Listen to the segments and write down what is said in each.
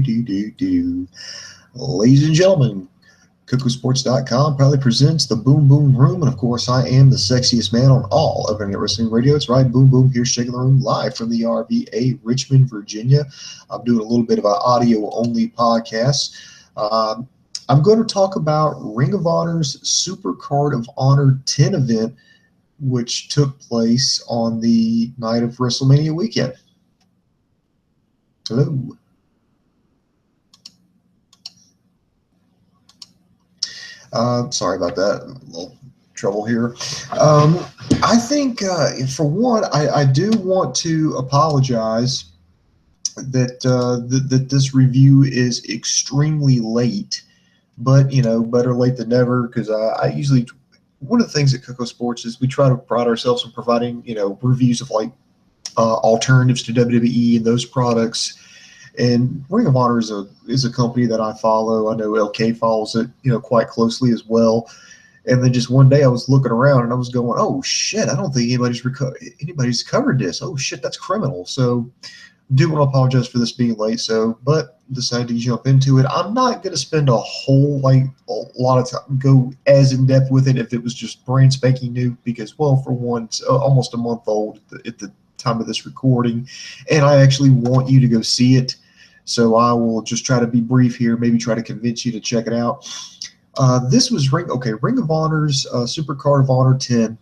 Do. Ladies and gentlemen, KocoSports.com proudly presents the Boom Boom Room, and of course, I am the sexiest man on all of Internet Wrestling Radio. It's right, Boom Boom here, shaking the room live from the RVA, Richmond, Virginia. I'm doing a little bit of an audio-only podcast. I'm going to talk about Ring of Honor's Supercard of Honor 10 event, which took place on the night of WrestleMania weekend. Hello. Sorry about that. A little trouble here. I think, for one, I do want to apologize that that this review is extremely late, but better late than never. Because I usually, one of the things at KocoSports is we try to pride ourselves in providing reviews of like alternatives to WWE and those products. And Ring of Honor is a company that I follow. I know LK follows it, quite closely as well. And then just one day I was looking around and I was going, "Oh shit! I don't think anybody's covered this. Oh shit, that's criminal." So, I do want to apologize for this being late. But decided to jump into it. I'm not going to spend a lot of time go as in depth with it if it was just brand spanking new, because, well, for one, it's almost a month old at the time of this recording, and I actually want you to go see it. So I will just try to be brief here, maybe try to convince you to check it out. This was Ring of Honor's Supercard of Honor 10.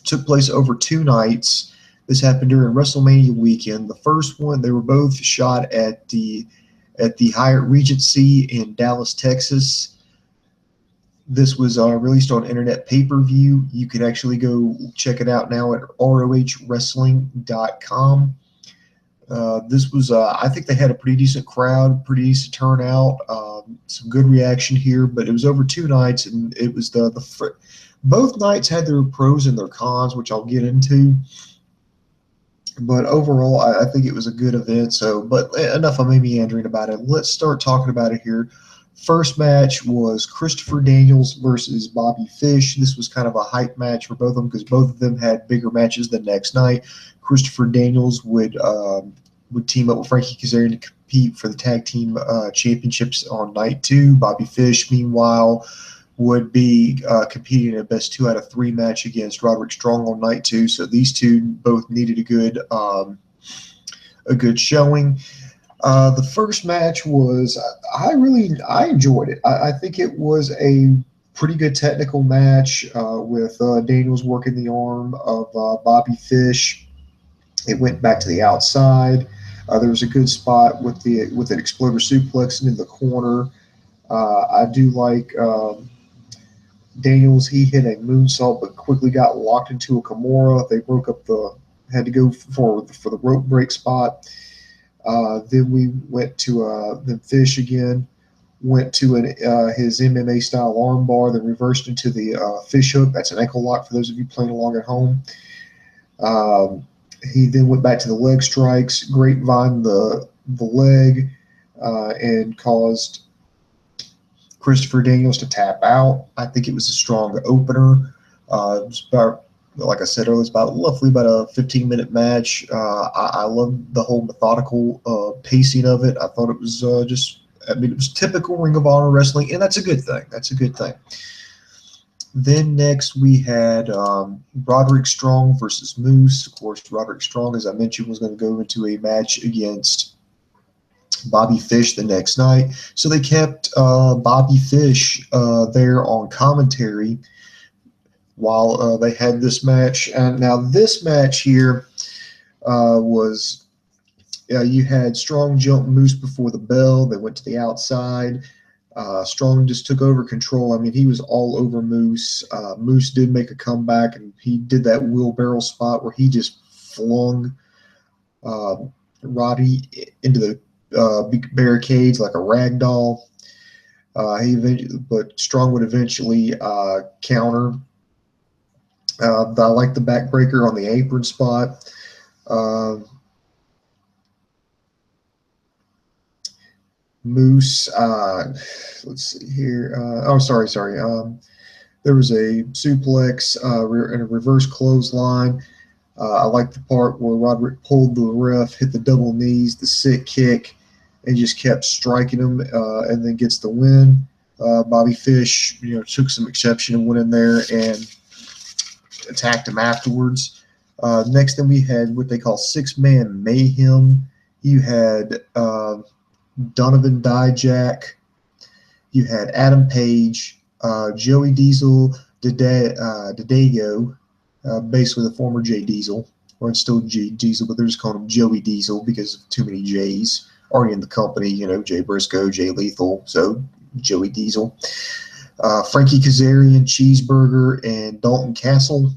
Took place over 2 nights. This happened during WrestleMania weekend. The first one, they were both shot at the Hyatt Regency in Dallas, Texas. This was released on Internet Pay-Per-View. You can actually go check it out now at ROHWrestling.com. This was, I think they had a pretty decent crowd, pretty decent turnout, some good reaction here, but it was over 2 nights, and it was both nights had their pros and their cons, which I'll get into. But overall, I think it was a good event. But enough of me meandering about it. Let's start talking about it here. First match was Christopher Daniels versus Bobby Fish. This was kind of a hype match for both of them because both of them had bigger matches the next night. Christopher Daniels would team up with Frankie Kazarian to compete for the tag team championships on night 2. Bobby Fish, meanwhile, would be competing in a best 2 out of 3 match against Roderick Strong on night 2. So these two both needed a good showing. The first match was, I enjoyed it. I think it was a pretty good technical match with Daniels working the arm of Bobby Fish. It went back to the outside. There was a good spot with an exploder suplex into the corner. I do like Daniels. He hit a moonsault but quickly got locked into a Kimura. They had to go for the rope break spot. Then we went to then Fish again went to his MMA style armbar, then reversed into the fish hook. That's an ankle lock for those of you playing along at home. He then went back to the leg strikes, grapevine the leg, and caused Christopher Daniels to tap out. I think it was a strong opener. It was about, like I said earlier, it's roughly about a 15-minute match. I loved the whole methodical pacing of it. I thought it was it was typical Ring of Honor wrestling, and that's a good thing. Then next we had Roderick Strong versus Moose. Of course, Roderick Strong, as I mentioned, was going to go into a match against Bobby Fish the next night. So they kept Bobby Fish there on commentary while they had this match. And now this match here was you had Strong jump Moose before the bell. They went to the outside. Strong just took over control. I mean, he was all over Moose. Moose did make a comeback, and he did that wheelbarrow spot where he just flung Roddy into the barricades like a rag doll. But Strong would eventually counter. I like the backbreaker on the apron spot. Moose, let's see here. Sorry. There was a suplex and a reverse clothesline. I like the part where Roderick pulled the ref, hit the double knees, the sick kick. and just kept striking him, and then gets the win. Bobby Fish, took some exception and went in there and attacked him afterwards. Next thing we had what they call six-man mayhem. You had Donovan Dijak. You had Adam Page, Joey Diesel, Didago, basically the former Jay Diesel, or it's still Jay Diesel, but they're just calling him Joey Diesel because of too many J's already in the company. Jay Briscoe, Jay Lethal, so Joey Diesel. Frankie Kazarian, Cheeseburger, and Dalton Castle.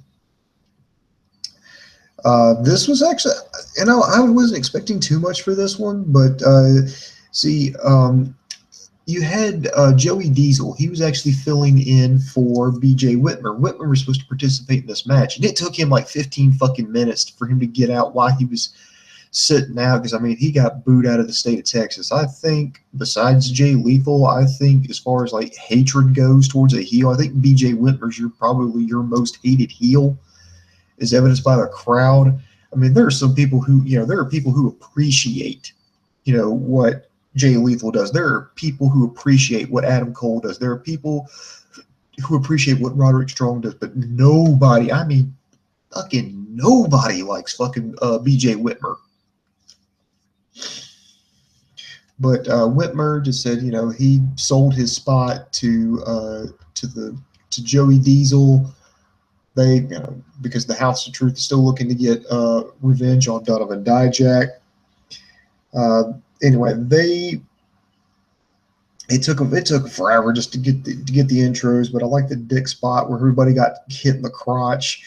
This was actually, I wasn't expecting too much for this one, but you had Joey Diesel. He was actually filling in for BJ Witmer. Witmer was supposed to participate in this match, and it took him like 15 fucking minutes for him to get out while he was sitting out, because he got booed out of the state of Texas. I think besides Jay Lethal, I think as far as like hatred goes towards a heel, I think BJ Whitmer's probably your most hated heel, as evidenced by the crowd. There are some people who, there are people who appreciate, what Jay Lethal does. There are people who appreciate what Adam Cole does. There are people who appreciate what Roderick Strong does, but nobody, fucking nobody likes fucking BJ Whitmer. But Whitmer just said, he sold his spot to Joey Diesel. They, because the House of Truth is still looking to get revenge on Donovan Dijak. Anyway, it took forever just to get the intros, but I like the dick spot where everybody got hit in the crotch.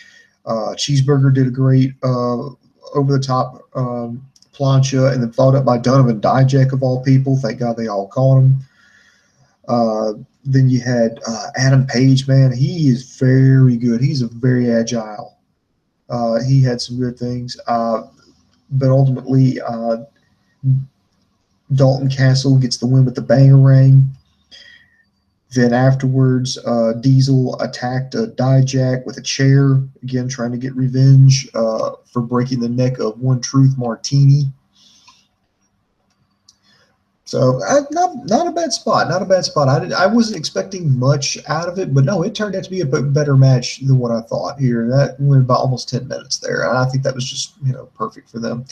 Cheeseburger did a great over the top plancha, and then followed up by Donovan Dijak of all people. Thank God they all caught him. Then you had Adam Page, man. He is very good. He's a very agile. He had some good things, but ultimately Dalton Castle gets the win with the Bangarang. Then afterwards, Diesel attacked Dijak with a chair, again trying to get revenge for breaking the neck of One Truth Martini. So not a bad spot. Not a bad spot. I wasn't expecting much out of it, but no, it turned out to be a better match than what I thought here. That went about almost 10 minutes there. And I think that was just perfect for them.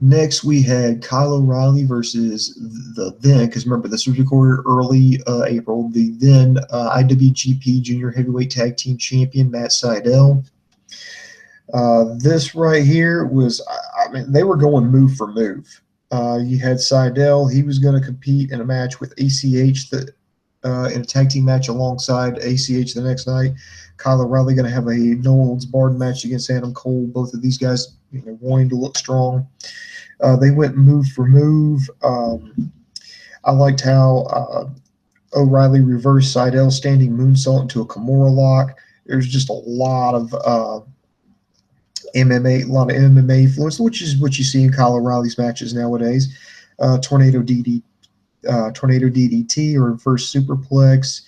Next, we had Kyle O'Reilly versus the then, because remember, this was recorded early April, the then IWGP Junior Heavyweight Tag Team Champion, Matt Sydal. This right here was, they were going move for move. You had Sydal. He was going to compete in a match with ACH in a tag team match alongside ACH the next night. Kyle O'Reilly going to have a no-holds-barred match against Adam Cole. Both of these guys wanting to look strong. They went move for move. I liked how O'Reilly reversed Sydal's standing moonsault into a Kimura lock. There's just a lot of MMA influence, which is what you see in Kyle O'Reilly's matches nowadays. Tornado DDT or reverse superplex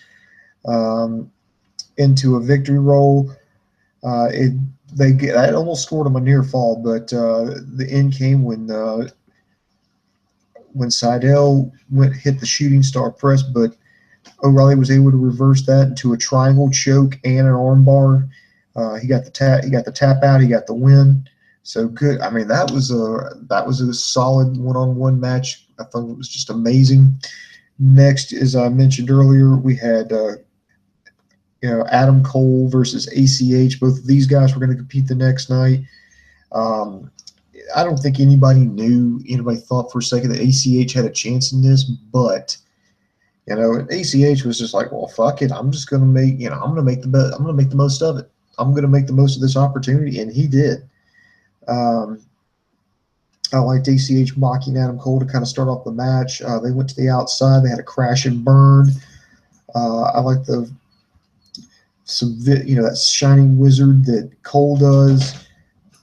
into a victory roll. That almost scored him a near fall, but the end came when Sydal hit the shooting star press, but O'Reilly was able to reverse that into a triangle choke and an armbar. He got the tap out. He got the win. So good. That was a solid one-on-one match. I thought it was just amazing. Next, as I mentioned earlier, we had Adam Cole versus ACH. Both of these guys were going to compete the next night. I don't think anybody thought for a second that ACH had a chance in this, but ACH was just like, well, fuck it. I'm just going to make the most of it. I'm going to make the most of this opportunity, and he did. I liked ACH mocking Adam Cole to kind of start off the match. They went to the outside. They had a crash and burn. I like that shining wizard that Cole does.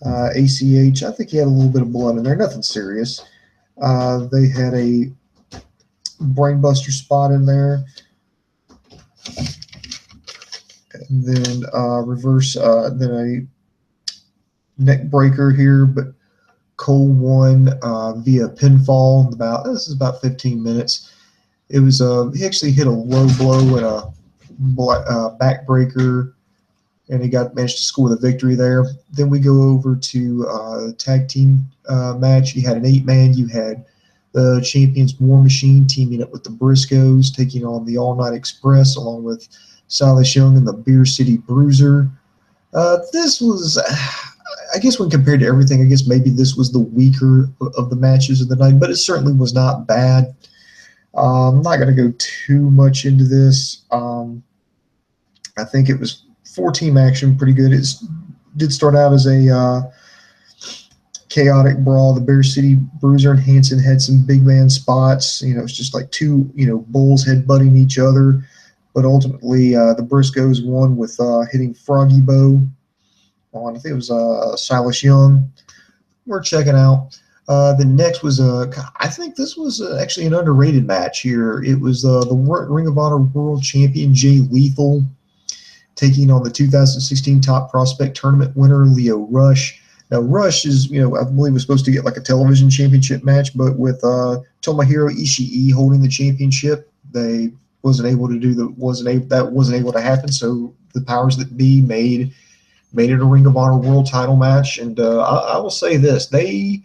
ACH, I think he had a little bit of blood in there. Nothing serious. They had a brainbuster spot in there. And then reverse, then a neck breaker here, but Cole won via pinfall. This is about 15 minutes. It was he actually hit a low blow and a backbreaker, and he managed to score the victory there. Then we go over to the tag team match. You had an 8-man. You had the champions War Machine teaming up with the Briscoes, taking on the Ole None Express, along with Silas Young and the Beer City Bruiser. This was, I guess when compared to everything, I guess maybe this was the weaker of the matches of the night, but it certainly was not bad. I'm not going to go too much into this. I think it was 4-team action, pretty good. It did start out as a chaotic brawl. The Bear City Bruiser and Hanson had some big man spots. It's just like two, bulls headbutting each other. But ultimately, the Briscoes won with hitting Froggy Bow on, I think it was Silas Young. We're checking out. The next was I think this was actually an underrated match here. It was the Ring of Honor World Champion Jay Lethal taking on the 2016 Top Prospect Tournament winner Lio Rush. Now Rush is, I believe was supposed to get like a television championship match, but with Tomohiro Ishii holding the championship, they wasn't able to happen. So the powers that be made it a Ring of Honor World Title match, and I will say this: they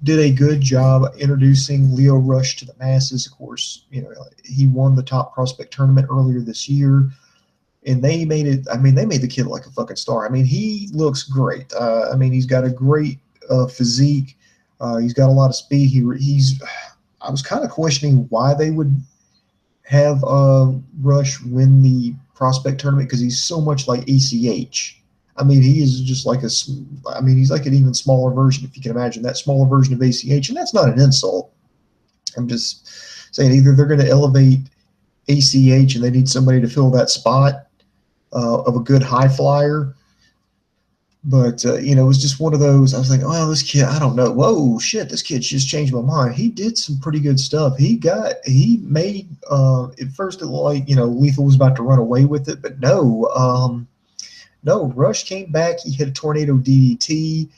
did a good job introducing Lio Rush to the masses. Of course, he won the Top Prospect Tournament earlier this year. And they made it. They made the kid like a fucking star. He looks great. He's got a great physique. He's got a lot of speed. I was kind of questioning why they would have Rush win the prospect tournament because he's so much like ACH. He is just like he's like an even smaller version, if you can imagine that smaller version of ACH, and that's not an insult. I'm just saying either they're going to elevate ACH and they need somebody to fill that spot of a good high flyer. But, it was just one of those, I was like, oh, this kid, I don't know. Whoa, shit, this kid just changed my mind. He did some pretty good stuff. He made, at first it looked like, Lethal was about to run away with it, but no, Rush came back. He hit a tornado DDT.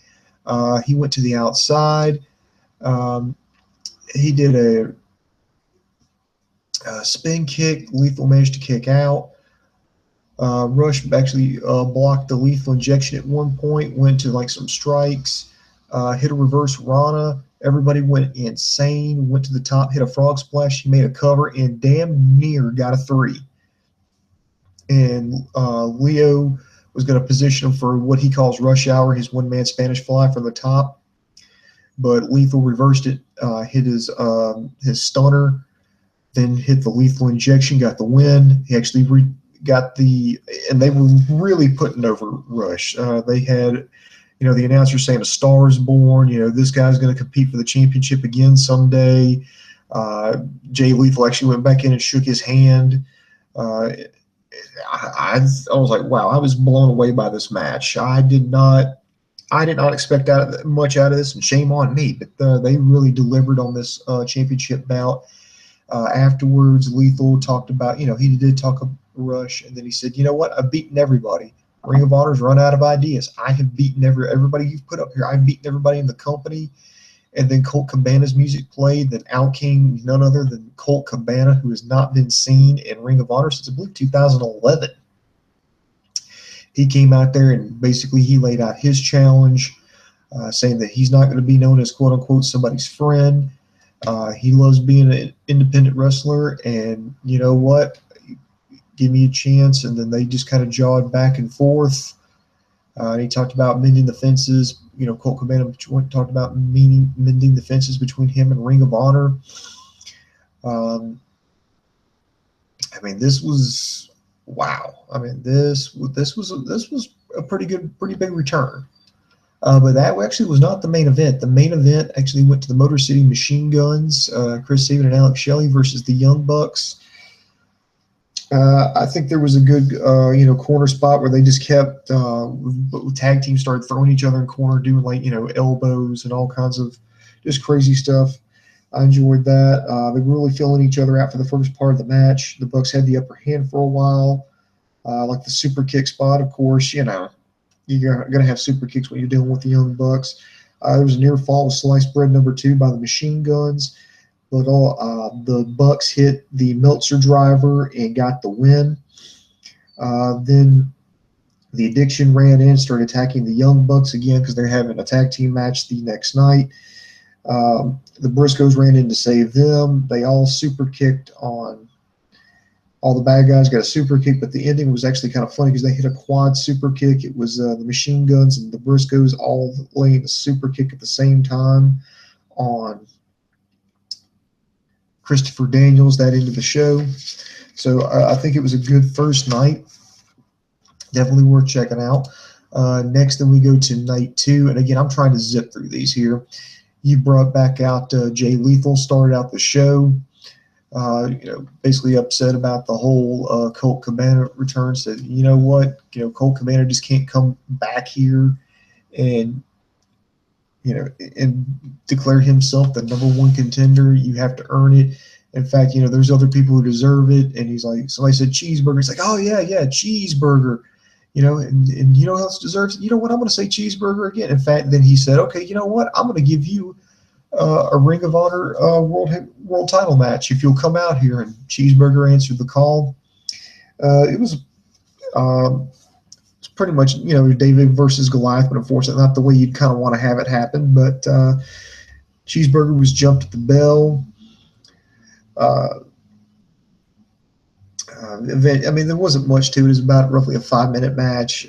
He went to the outside. He did a spin kick. Lethal managed to kick out. Rush actually blocked the lethal injection at one point, went to like some strikes, hit a reverse Rana. Everybody went insane, went to the top, hit a frog splash. He made a cover and damn near got a 3. And Leo was going to position him for what he calls rush hour, his one-man Spanish fly from the top. But Lethal reversed it, hit his stunner, then hit the lethal injection, got the win. He actually and they were really putting over Rush. They had, the announcer saying a star is born. This guy's going to compete for the championship again someday. Jay Lethal actually went back in and shook his hand. I was like, wow, I was blown away by this match. I did not expect much out of this, and shame on me. But they really delivered on this championship bout. Afterwards, Lethal talked about, he did talk about Rush, and then he said, you know what, I've beaten everybody. Ring of Honor's run out of ideas. I have beaten everybody you've put up here. I've beaten everybody in the company. And then Colt Cabana's music played. Then out came none other than Colt Cabana, who has not been seen in Ring of Honor since, I believe, 2011. He came out there and basically he laid out his challenge, saying that he's not going to be known as, quote-unquote, somebody's friend. He loves being an independent wrestler, and you know what? Give me a chance. And then they just kind of jawed back and forth. He talked about mending the fences. Colt Cabana talked about mending the fences between him and Ring of Honor. This was wow. This was a pretty big return. But that actually was not the main event. The main event actually went to the Motor City Machine Guns, Chris Sabin and Alex Shelley versus the Young Bucks. I think there was a good, corner spot where they just kept tag teams started throwing each other in corner, doing like elbows and all kinds of just crazy stuff. I enjoyed that. They were really filling each other out for the first part of the match. The Bucks had the upper hand for a while, like the super kick spot. Of course, you're gonna have super kicks when you're dealing with the Young Bucks. There was a near fall with sliced bread number 2 by the Machine Guns, but the Bucks hit the Meltzer driver and got the win. Then the Addiction ran in, started attacking the Young Bucks again because they're having a tag team match the next night. The Briscoes ran in to save them. They all super kicked on all the bad guys, got a super kick, but the ending was actually kind of funny because they hit a quad super kick. It was the Machine Guns and the Briscoes all laying a super kick at the same time on Christopher Daniels. That ended the show. So I think it was a good first night. Definitely worth checking out. Next, then we go to night 2. And again, I'm trying to zip through these here. You brought back out Jay Lethal, started out the show. Basically upset about the whole Colt Cabana return. Said, you know what? Colt Cabana just can't come back here and declare himself the #1 contender. You have to earn it. In fact, there's other people who deserve it. And he's like, somebody said cheeseburger. It's like, oh yeah, cheeseburger. And you know who else deserves it? You know what? I'm going to say cheeseburger again. In fact, then he said, okay, you know what? I'm going to give you a Ring of Honor world title match if you'll come out here. And Cheeseburger answered the call. It was pretty much, David versus Goliath, but unfortunately not the way you'd kind of want to have it happen. But Cheeseburger was jumped at the bell. There wasn't much to it. It was about roughly a 5-minute match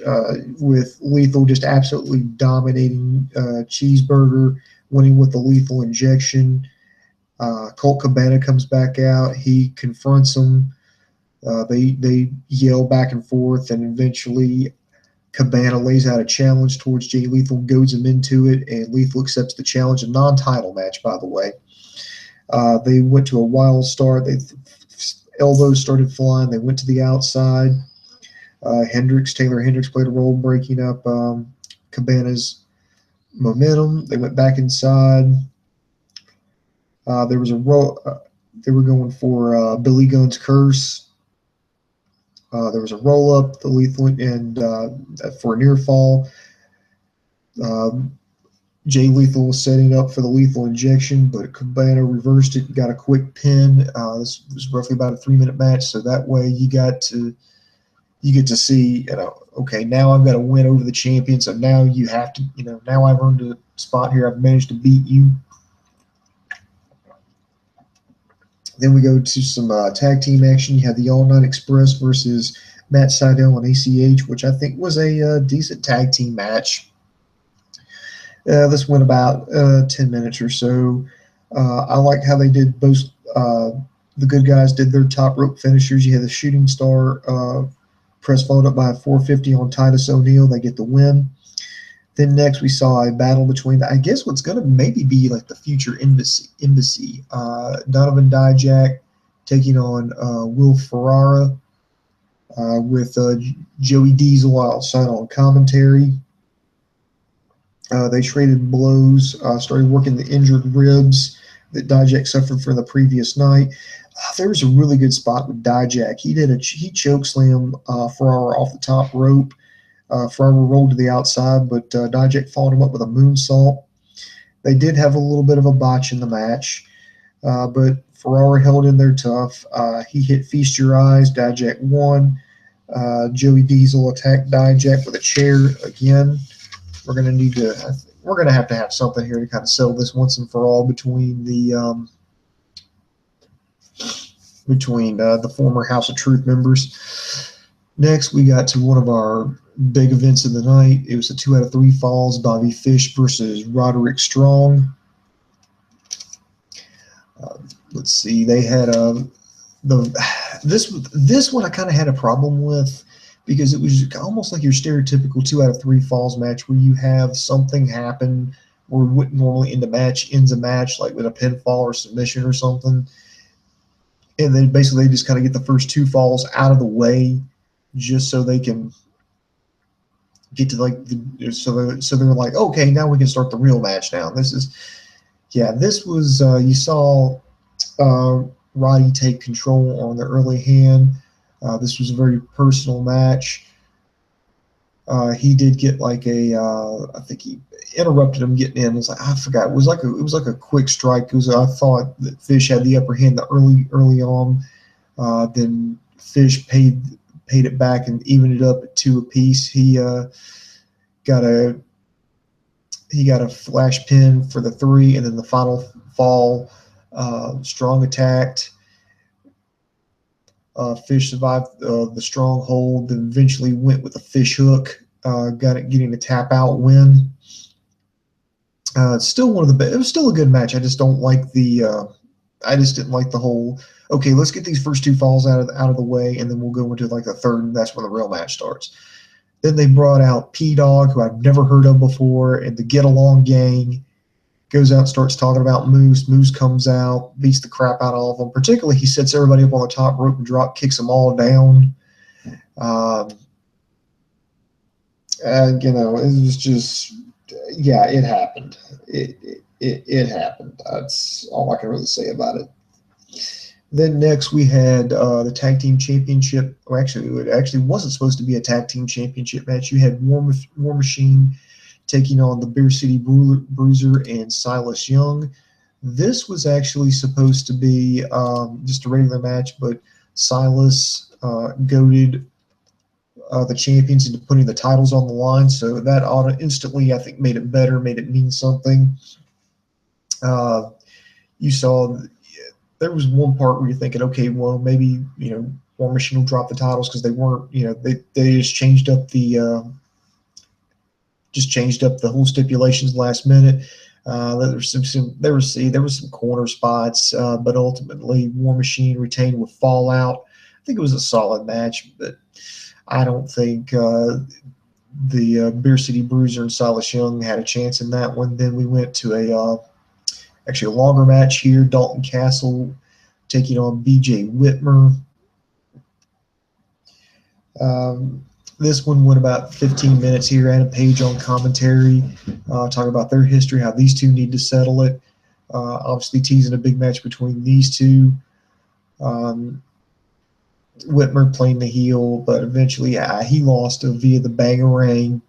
with Lethal just absolutely dominating Cheeseburger, winning with the lethal injection. Colt Cabana comes back out. He confronts him. They yell back and forth, and eventually Cabana lays out a challenge towards Jay Lethal, goads him into it, and Lethal accepts the challenge. A non-title match, by the way. They went to a wild start. Elbows started flying. They went to the outside. Taylor Hendricks played a role breaking up Cabana's momentum. They went back inside. There was a roll. They were going for Billy Gunn's curse. There was a roll up, the lethal, and for a near fall. Jay Lethal was setting up for the lethal injection, but Cabana reversed it and got a quick pin. This was roughly about a 3-minute match, so that way you get to see, okay, now I've got to win over the champion, so now you have to, now I've earned a spot here. I've managed to beat you. Then we go to some tag team action. You had the Ole None Express versus Matt Seidel and ACH, which I think was a decent tag team match. This went about 10 minutes or so. I like how they did both. The good guys did their top rope finishers. You had the shooting star press followed up by a 450 on Titus O'Neil. They get the win. Then next we saw a battle between, I guess, what's going to maybe be like the future embassy. Donovan Dijak taking on Will Ferrara with Joey Diesel outside on commentary. They traded blows, started working the injured ribs that Dijak suffered from the previous night. There was a really good spot with Dijak. He chokeslammed Ferrara off the top rope. Ferrara rolled to the outside, but Dijak followed him up with a moonsault. They did have a little bit of a botch in the match, but Ferrara held in there tough. He hit Feast Your Eyes. Dijak won. Joey Diesel attacked Dijak with a chair again. We're going to have to have something here to kind of settle this once and for all between the former House of Truth members. Next, we got to one of our big events of the night. It was a 2 out of 3 falls. Bobby Fish versus Roderick Strong. Let's see. They had this one I kind of had a problem with, because it was almost like your stereotypical 2 out of 3 falls match where you have something happen where it wouldn't normally ends a match, like with a pinfall or submission or something. And then basically they just kind of get the first 2 falls out of the way just so they can get to so they're like, okay, now we can start the real match now. This was you saw Roddy take control on the early hand. This was a very personal match. He did get like a, I think he interrupted him getting in. It's like I forgot. It was like a quick strike. It was, I thought that Fish had the upper hand the early on. Then Fish paid it back and evened it up at 2 apiece. Got a he got a flash pin for the 3, and then the final fall. Strong attacked. Fish survived the stronghold, then eventually went with a fish hook, getting a tap out win. It's still one of the best. It was still a good match. I just don't like I just didn't like the whole. Okay, let's get these first 2 falls out of the way, and then we'll go into like the third, and that's when the real match starts. Then they brought out P Dog, who I've never heard of before, and the Get Along Gang. Goes out and starts talking about Moose. Moose comes out, beats the crap out of all of them. Particularly, he sets everybody up on the top rope and drop kicks them all down. And, it was just, yeah, it happened. It happened. That's all I can really say about it. Then next we had the Tag Team Championship. Well, actually, it actually wasn't supposed to be a Tag Team Championship match. You had War Machine taking on the Beer City Bruiser and Silas Young. This was actually supposed to be just a regular match, but Silas goaded the champions into putting the titles on the line, so that instantly, I think, made it better, made it mean something. You saw there was one part where you're thinking, okay, well, maybe War Machine will drop the titles because they weren't, they just changed up the whole stipulations last minute. There was some corner spots, but ultimately War Machine retained with Fallout. I think it was a solid match, but I don't think the Beer City Bruiser and Silas Young had a chance in that one. Then we went to actually a longer match here. Dalton Castle taking on BJ Witmer. This one went about 15 minutes here. Adam Page on commentary, talking about their history, how these two need to settle it. Obviously teasing a big match between these two. Whitmer playing the heel, but eventually he lost via the Bangarang.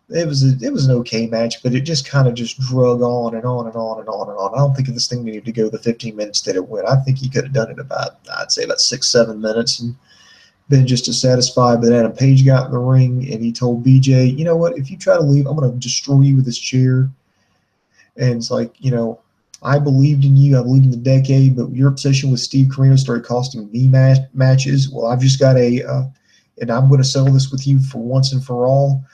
It was an okay match, but it just kind of just drug on and on and on and on and on. I don't think this thing needed to go the 15 minutes that it went. I think he could have done it I'd say about 6-7 minutes and been just as satisfied. But Adam Page got in the ring and he told BJ, you know what, if you try to leave, I'm going to destroy you with this chair. And it's like, I believed in you. I believed in the decade, but your obsession with Steve Corino started costing me matches. Well, I've just got and I'm going to settle this with you for once and for all.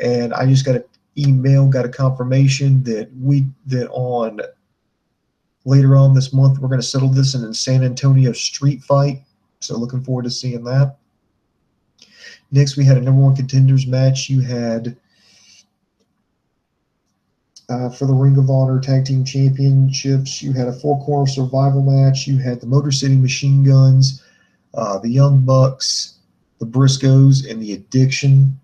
And I just got an email, got a confirmation that later on this month, we're going to settle this in a San Antonio street fight. So looking forward to seeing that. Next, we had a #1 contenders match. You had for the Ring of Honor Tag Team Championships, you had a 4-corner survival match. You had the Motor City Machine Guns, the Young Bucks, the Briscoes, and the Addiction.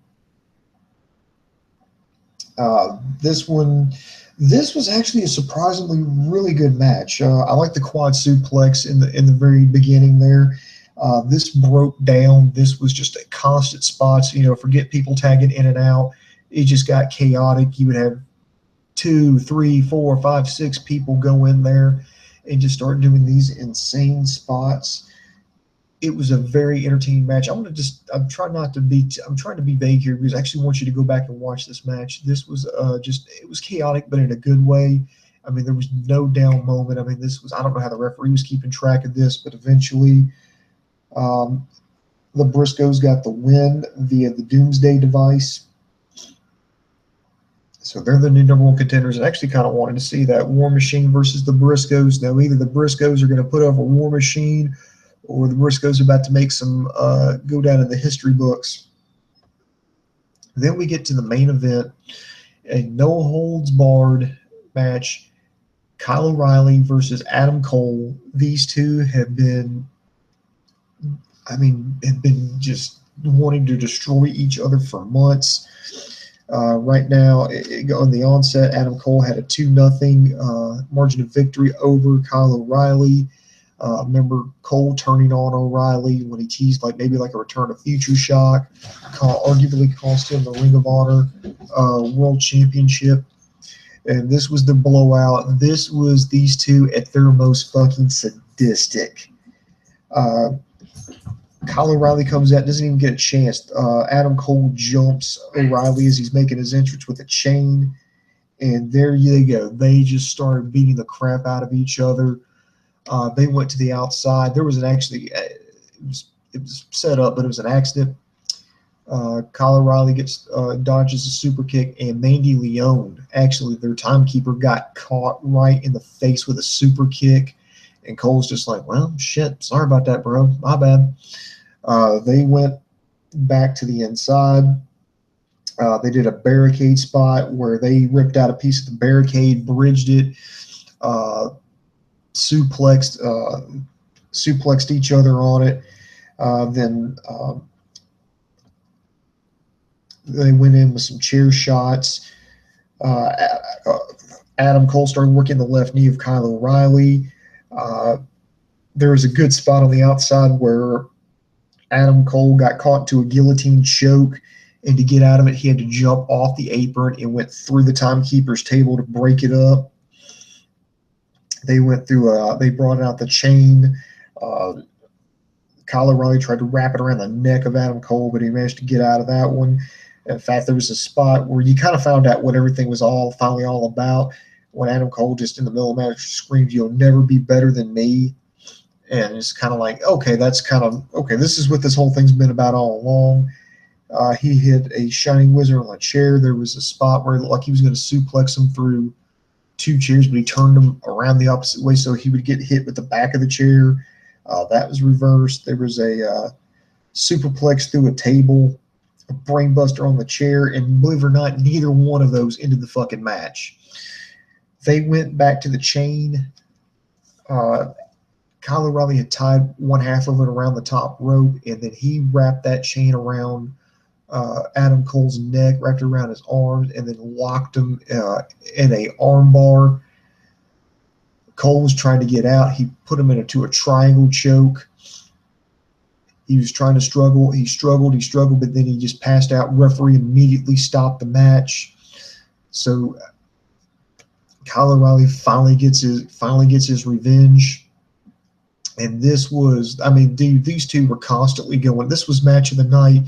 This was actually a surprisingly really good match. I like the quad suplex in the very beginning there. This broke down. This was just a constant spots. Forget people tagging in and out. It just got chaotic. You would have 2, 3, 4, 5, 6 people go in there and just start doing these insane spots. It was a very entertaining match. I'm trying to be vague here because I actually want you to go back and watch this match. This was it was chaotic, but in a good way. I mean, there was no down moment. I mean, I don't know how the referee was keeping track of this, but eventually the Briscoes got the win via the Doomsday device. So they're the new #1 contenders. I actually kind of wanted to see that War Machine versus the Briscoes. Now, either the Briscoes are going to put over War Machine or the Briscoes are about to make some go down in the history books. Then we get to the main event, a no-holds-barred match, Kyle O'Reilly versus Adam Cole. These two have been just wanting to destroy each other for months. Right now, on the onset, Adam Cole had a 2-0 margin of victory over Kyle O'Reilly. Remember Cole turning on O'Reilly when he teased maybe a return of Future Shock, arguably cost him the Ring of Honor World Championship. And this was the blowout. This was these two at their most fucking sadistic. Collin Riley comes out, doesn't even get a chance. Adam Cole jumps O'Reilly as he's making his entrance with a chain. And there you go. They just started beating the crap out of each other. They went to the outside. There was it was set up, but it was an accident. Collin Riley dodges a super kick, and Mandy Leone, actually their timekeeper, got caught right in the face with a super kick. And Cole's just like, well, shit, sorry about that, bro. My bad. They went back to the inside. They did a barricade spot where they ripped out a piece of the barricade, bridged it, suplexed each other on it. Then they went in with some chair shots. Adam Cole started working the left knee of Kyle O'Reilly. There was a good spot on the outside where Adam Cole got caught into a guillotine choke, and to get out of it, he had to jump off the apron and went through the timekeeper's table to break it up. They went through. They brought out the chain. Kyle O'Reilly tried to wrap it around the neck of Adam Cole, but he managed to get out of that one. In fact, there was a spot where you kind of found out what everything was finally all about when Adam Cole just in the middle of the match screamed, "You'll never be better than me." And it's kind of like, okay, this is what this whole thing's been about all along. He hit a Shining Wizard on a chair. There was a spot where it looked like he was going to suplex him through two chairs, but he turned him around the opposite way so he would get hit with the back of the chair. That was reversed. There was a superplex through a table, a brainbuster on the chair, and believe it or not, neither one of those ended the fucking match. They went back to the chain. Kyle O'Reilly had tied one half of it around the top rope, and then he wrapped that chain around Adam Cole's neck, wrapped it around his arms, and then locked him in a arm bar. Cole was trying to get out. He put him into a triangle choke. He was trying to struggle. He struggled, but then he just passed out. Referee immediately stopped the match. So Kyle O'Reilly finally gets his revenge. And this was, I mean, dude, these two were constantly going. This was match of the night.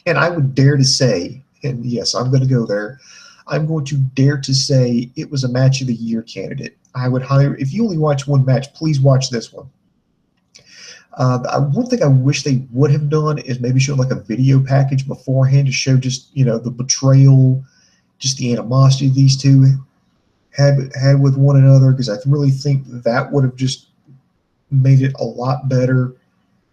And I would dare to say, and yes, I'm going to go there, I'm going to dare to say it was a match of the year candidate. I would highly, if you only watch one match, please watch this one. One thing I wish they would have done is maybe show like a video package beforehand to show just, the betrayal, just the animosity these two had with one another, because I really think that would have just made it a lot better.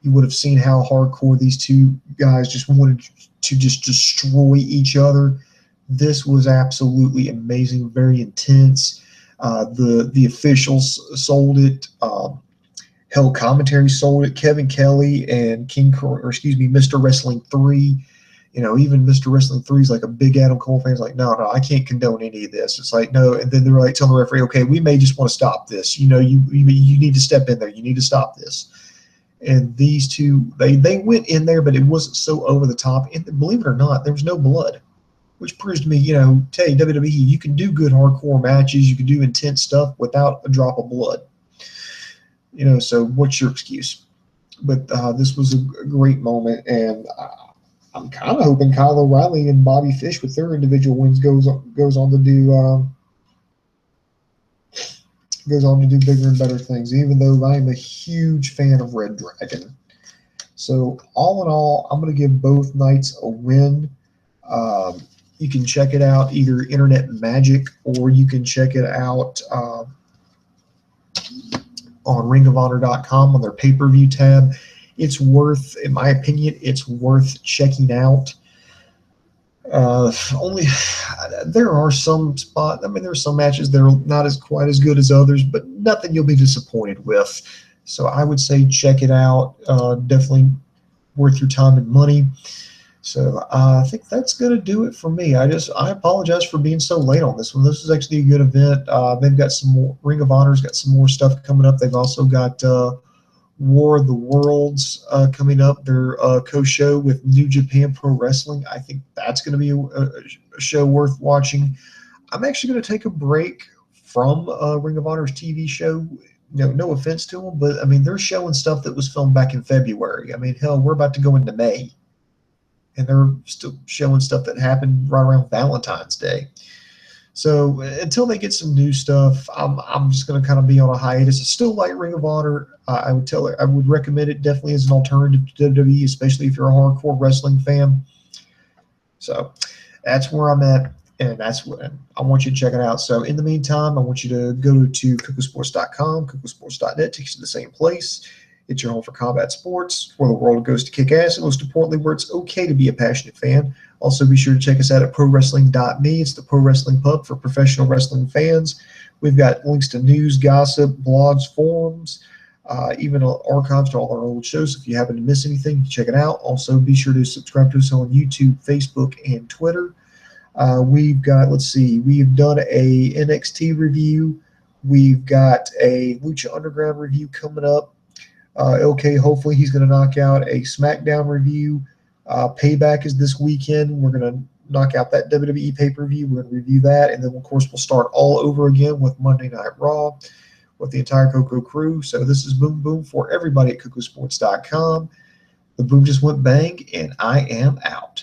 You would have seen how hardcore these two guys just wanted to just destroy each other. This was absolutely amazing, very intense. The officials sold it. Hell, commentary sold it. Kevin Kelly and Mr. Wrestling 3. Even Mr. Wrestling 3 is like a big Adam Cole fan. He's like, no, I can't condone any of this. It's like, no. And then they're like telling the referee, okay, we may just want to stop this. You need to step in there. You need to stop this. And these two, they went in there, but it wasn't so over the top. And believe it or not, there was no blood, which proves to me, hey, WWE, you can do good hardcore matches. You can do intense stuff without a drop of blood. So what's your excuse? But this was a great moment, and I'm kind of hoping Kyle O'Reilly and Bobby Fish with their individual wins goes on to do bigger and better things, even though I'm a huge fan of Red Dragon. So all in all, I'm going to give both nights a win. You can check it out either Internet Magic, or you can check it out on ringofhonor.com on their pay-per-view tab. It's worth, in my opinion, checking out. There are some spots. I mean, there are some matches that are not quite as good as others, but nothing you'll be disappointed with. So I would say check it out. Definitely worth your time and money. So I think that's going to do it for me. I apologize for being so late on this one. This is actually a good event. They've got some more, Ring of Honor's got some more stuff coming up. They've also got War of the Worlds coming up. Their co-show with New Japan Pro Wrestling. I think that's going to be a show worth watching. I'm actually going to take a break from Ring of Honor's TV show. No offense to them, but I mean they're showing stuff that was filmed back in February. I mean, hell, we're about to go into May, and they're still showing stuff that happened right around Valentine's Day. So until they get some new stuff, I'm just going to kind of be on a hiatus. I still like Ring of Honor. I would recommend it definitely as an alternative to WWE, especially if you're a hardcore wrestling fan. So that's where I'm at, and that's what I want you to check it out. So in the meantime, I want you to go to KocoSports.com, KocoSports.net takes you to the same place. It's your home for combat sports, where the world goes to kick ass, and most importantly, where it's okay to be a passionate fan. Also, be sure to check us out at ProWrestling.me. It's the pro wrestling pub for professional wrestling fans. We've got links to news, gossip, blogs, forums, even archives to all our old shows. If you happen to miss anything, check it out. Also, be sure to subscribe to us on YouTube, Facebook, and Twitter. We've got, we've done a NXT review. We've got a Lucha Underground review coming up. LK, hopefully he's going to knock out a SmackDown review. Payback is this weekend. We're going to knock out that WWE pay-per-view. We're going to review that. And then, of course, we'll start all over again with Monday Night Raw with the entire Coco crew. So this is Boom Boom for everybody at KocoSports.com. The boom just went bang, and I am out.